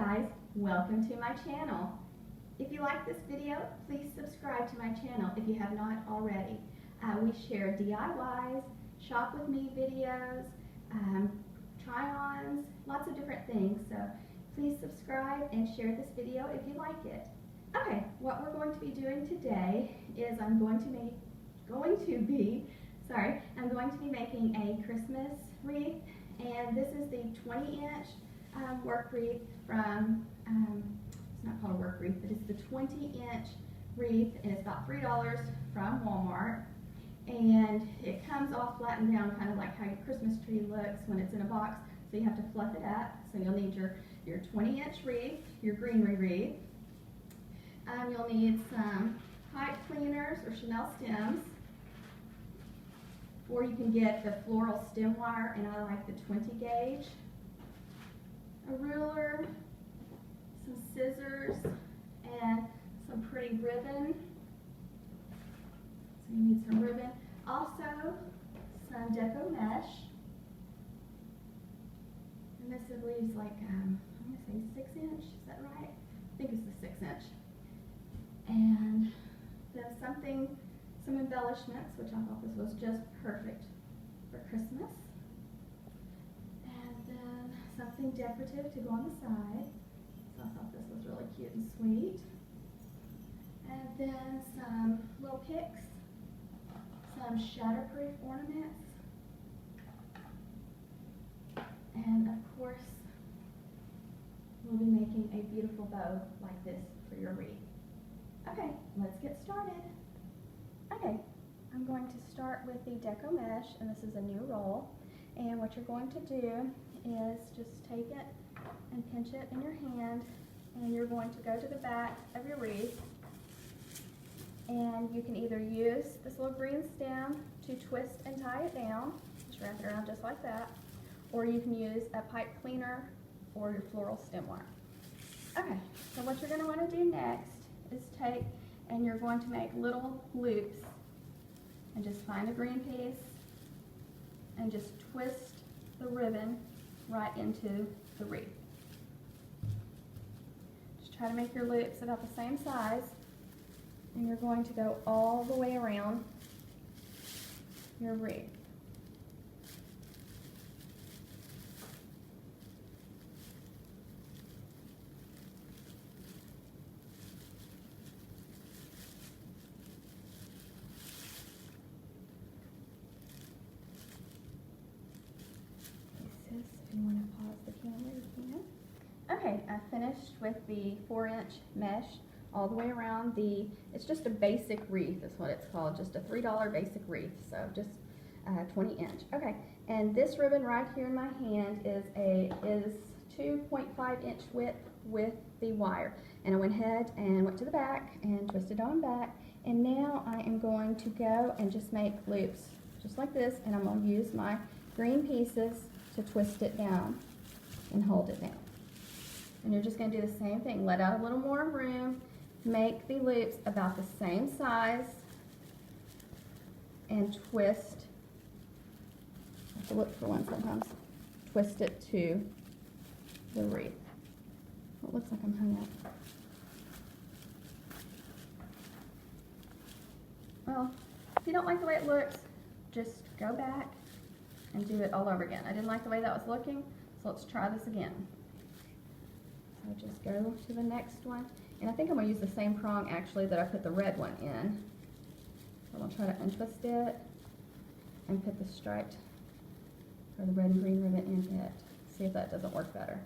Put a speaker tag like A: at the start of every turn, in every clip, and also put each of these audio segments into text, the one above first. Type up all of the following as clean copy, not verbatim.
A: guys, welcome to my channel. If you like this video, please subscribe to my channel if you have not already. We share DIYs, shop with me videos, try-ons, lots of different things. So please subscribe and share this video if you like it. Okay, what we're going to be doing today is I'm going to be making a Christmas wreath, and this is the 20-inch work wreath from, it's not called a work wreath, but it's the 20-inch wreath, and it's about $3 from Walmart. And it comes all flattened down, kind of like how your Christmas tree looks when it's in a box, so you have to fluff it up. So you'll need your 20-inch wreath, your greenery wreath. You'll need some pipe cleaners or Chanel stems, or you can get the floral stem wire, and I like the 20 gauge. A ruler, some scissors, and some pretty ribbon. So you need some ribbon. Also, some Deco Mesh. And this I believe is like, I'm going to say 6-inch, is that right? I think it's the 6-inch. And then some embellishments, which I thought this was just perfect for Christmas. And then something decorative to go on the side. So I thought this was really cute and sweet. And then some little picks, some shatterproof ornaments, and of course we'll be making a beautiful bow like this for your wreath. Okay, let's get started. Okay, I'm going to start with the Deco Mesh, and this is a new roll. And what you're going to do is just take it and pinch it in your hand, and you're going to go to the back of your wreath, and you can either use this little green stem to twist and tie it down, just wrap it around just like that, or you can use a pipe cleaner or your floral stem wire. Okay, so what you're going to want to do next is take, and you're going to make little loops, and just find a green piece and just twist the ribbon right into the wreath. Just try to make your loops about the same size, and you're going to go all the way around your wreath. If you want to pause the camera, you can. Okay, I finished with the 4-inch mesh all the way around it's just a basic wreath is what it's called, just a $3 basic wreath, so just 20-inch. Okay, and this ribbon right here in my hand is 2.5-inch width with the wire. And I went ahead and went to the back and twisted on back, and now I am going to go and just make loops just like this, and I'm going to use my green pieces to twist it down and hold it down. And you're just going to do the same thing, let out a little more room, make the loops about the same size, and twist. I have to look for one sometimes. Twist it to the wreath. It looks like I'm hung up. Well, if you don't like the way it looks, just go back and do it all over again. I didn't like the way that was looking, so let's try this again. So just go to the next one. And I think I'm going to use the same prong actually that I put the red one in. So I'm going to try to untwist it and put the striped or the red and green ribbon in it. See if that doesn't work better.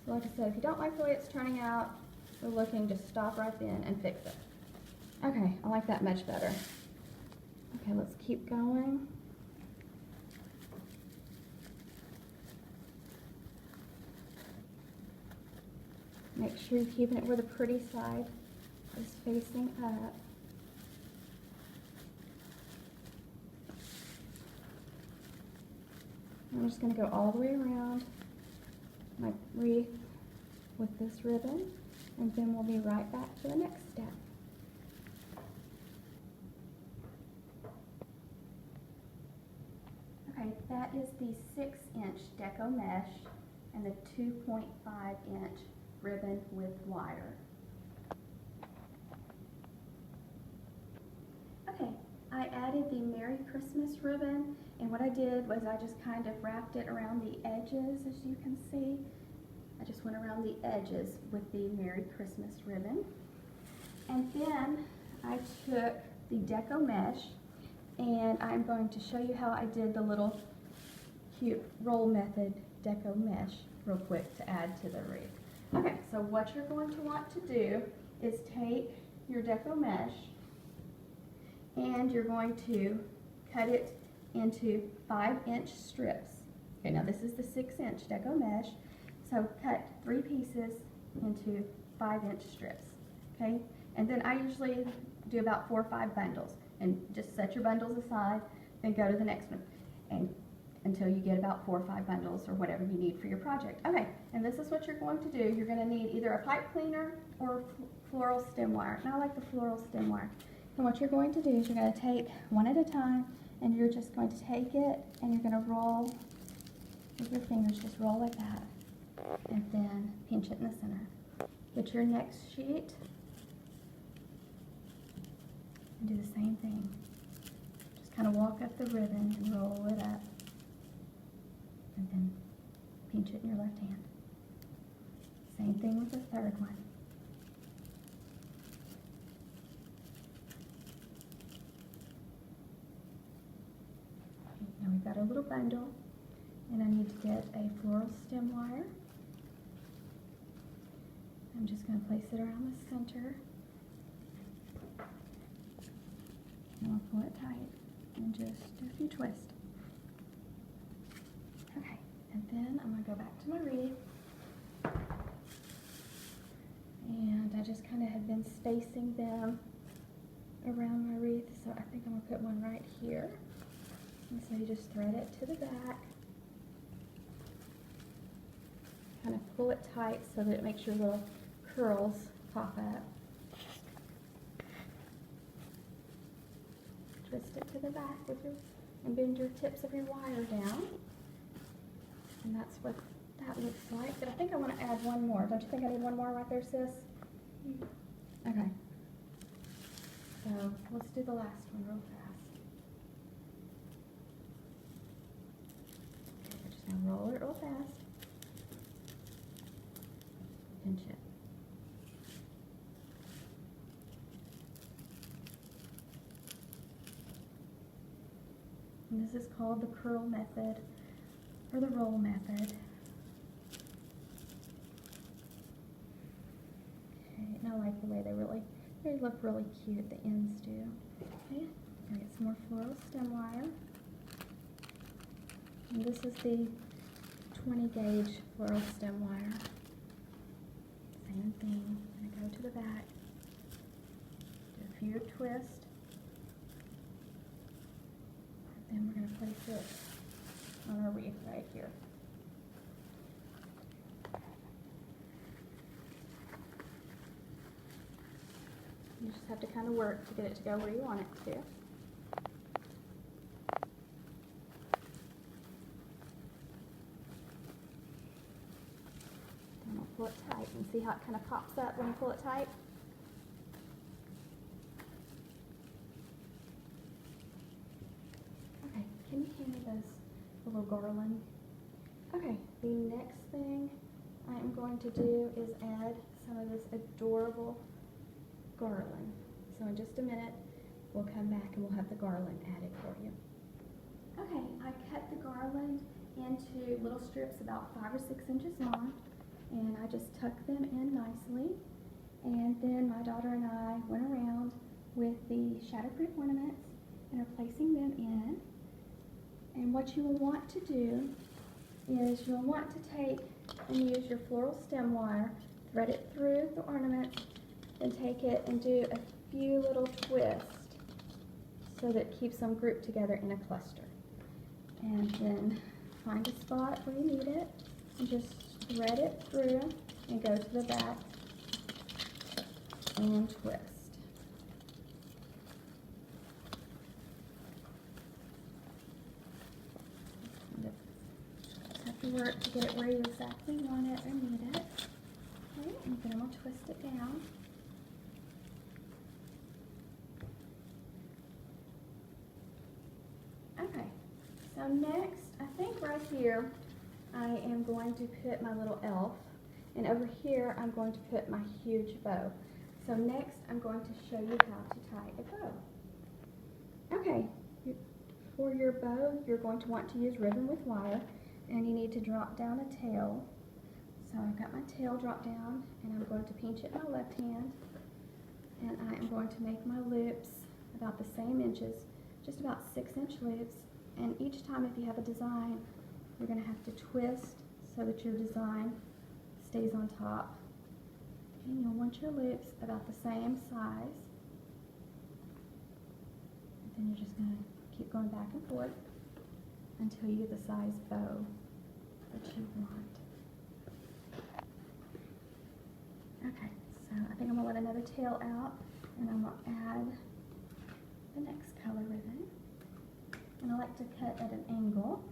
A: So like I said, if you don't like the way it's turning out or looking, just stop right then and fix it. Okay, I like that much better. Okay, let's keep going. Make sure you're keeping it where the pretty side is facing up. I'm just going to go all the way around my wreath with this ribbon, and then we'll be right back to the next step. Okay, that is the 6-inch Deco Mesh, and the 2.5-inch ribbon with wire. Okay, I added the Merry Christmas ribbon, and what I did was I just kind of wrapped it around the edges, as you can see. I just went around the edges with the Merry Christmas ribbon. And then I took the Deco Mesh, and I'm going to show you how I did the little cute roll method Deco Mesh real quick to add to the wreath. Okay, so what you're going to want to do is take your Deco Mesh and you're going to cut it into 5-inch strips. Okay, now this is the 6-inch Deco Mesh, so cut 3 pieces into 5-inch strips, okay? And then I usually do about 4 or 5 bundles, and just set your bundles aside, then go to the next one, and until you get about 4 or 5 bundles or whatever you need for your project. Okay, and this is what you're going to do. You're going to need either a pipe cleaner or floral stem wire, and I like the floral stem wire. And what you're going to do is you're going to take one at a time, and you're just going to take it and you're going to roll with your fingers, just roll like that, and then pinch it in the center. Get your next sheet and do the same thing. Just kind of walk up the ribbon and roll it up, and then pinch it in your left hand. Same thing with the third one. Now we've got a little bundle, and I need to get a floral stem wire. I'm just going to place it around the center, and I'll pull it tight and just do a few twists. Okay, and then I'm going to go back to my wreath, and I just kind of have been spacing them around my wreath, so I think I'm going to put one right here. And so you just thread it to the back, kind of pull it tight so that it makes your little curls pop up. Twist it to the back with your, and bend your tips of your wire down. And that's what that looks like. But I think I want to add one more. Don't you think I need one more right there, sis? Okay. So let's do the last one real fast. Now roll it real fast, pinch it. And this is called the curl method, or the roll method. Okay, and I like the way they look really cute, the ends do. Okay, I'm gonna get some more floral stem wire. And this is the 20 gauge floral stem wire. Same thing. I'm going to go to the back, do a few twists, and then we're going to place it on our wreath right here. You just have to kind of work to get it to go where you want it to. Pull it tight and see how it kind of pops up when you pull it tight. Okay, can you hand me the little garland? Okay, the next thing I am going to do is add some of this adorable garland. So in just a minute, we'll come back and we'll have the garland added for you. Okay, I cut the garland into little strips about 5 or 6 inches long. And I just tucked them in nicely, and then my daughter and I went around with the shatterproof ornaments and are placing them in. And what you will want to do is you'll want to take and use your floral stem wire, thread it through the ornaments, and take it and do a few little twists so that it keeps them grouped together in a cluster. And then find a spot where you need it and just thread it through and go to the back and twist. Tuck your work to get it where you exactly want it or need it. Okay, and then I'm going to twist it down. Okay, so next, I think right here, I am going to put my little elf, and over here, I'm going to put my huge bow. So next, I'm going to show you how to tie a bow. Okay, for your bow, you're going to want to use ribbon with wire, and you need to drop down a tail. So I've got my tail dropped down, and I'm going to pinch it in my left hand, and I am going to make my loops about the same inches, just about 6-inch loops, and each time if you have a design, you're going to have to twist so that your design stays on top. And you'll want your loops about the same size, and then you're just going to keep going back and forth until you get the size bow that you want. Okay, so I think I'm going to let another tail out, and I'm going to add the next color ribbon. And I like to cut at an angle.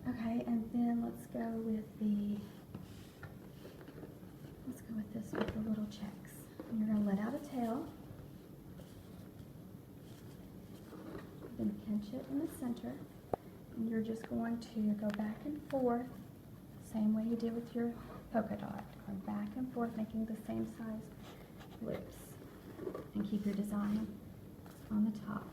A: Okay, and then let's go with this with the little checks. And you're going to let out a tail, then pinch it in the center, and you're just going to go back and forth, same way you did with your polka dot, going back and forth, making the same size loops, and keep your design on the top.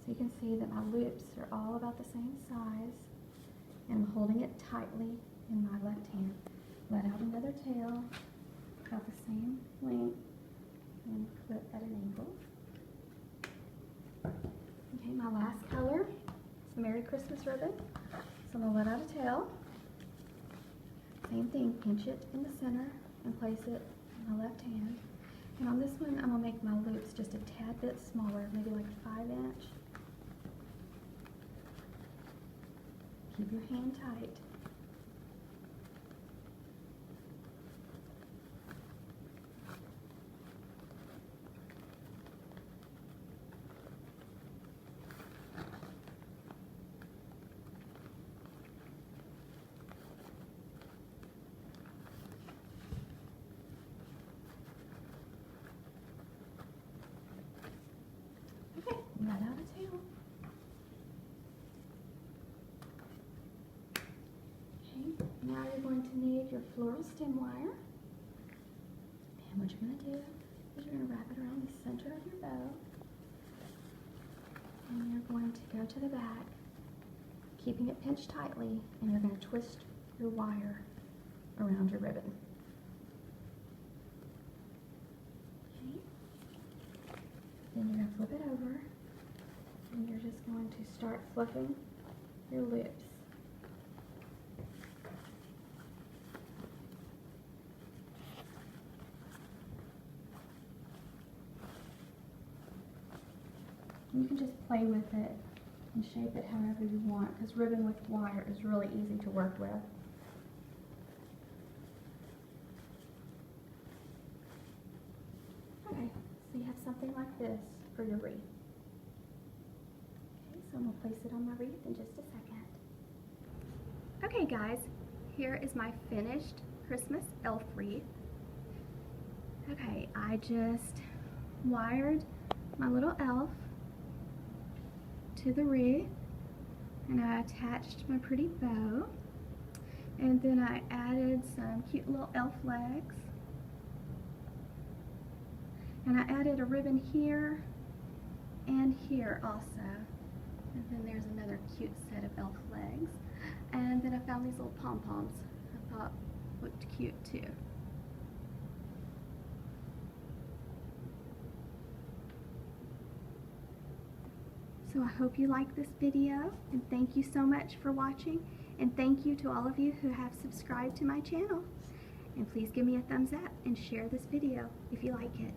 A: So you can see that my loops are all about the same size, and I'm holding it tightly in my left hand. Let out another tail, about the same length, and clip at an angle. Okay, my last color is the Merry Christmas ribbon. So I'm going to let out a tail. Same thing, pinch it in the center and place it in my left hand. And on this one, I'm going to make my loops just a tad bit smaller, maybe like a 5-inch. Keep your hand tight. Okay, let out a tail. Now you're going to need your floral stem wire, and what you're going to do is you're going to wrap it around the center of your bow, and you're going to go to the back, keeping it pinched tightly, and you're going to twist your wire around your ribbon. Okay. Then you're going to flip it over, and you're just going to start fluffing your loops. You can just play with it and shape it however you want, because ribbon with wire is really easy to work with. Okay, so you have something like this for your wreath. Okay, so I'm going to place it on my wreath in just a second. Okay guys, here is my finished Christmas elf wreath. Okay, I just wired my little elf to the wreath, and I attached my pretty bow, and then I added some cute little elf legs, and I added a ribbon here and here also, and then there's another cute set of elf legs, and then I found these little pom-poms I thought looked cute too. So I hope you like this video, and thank you so much for watching, and thank you to all of you who have subscribed to my channel. And please give me a thumbs up and share this video if you like it.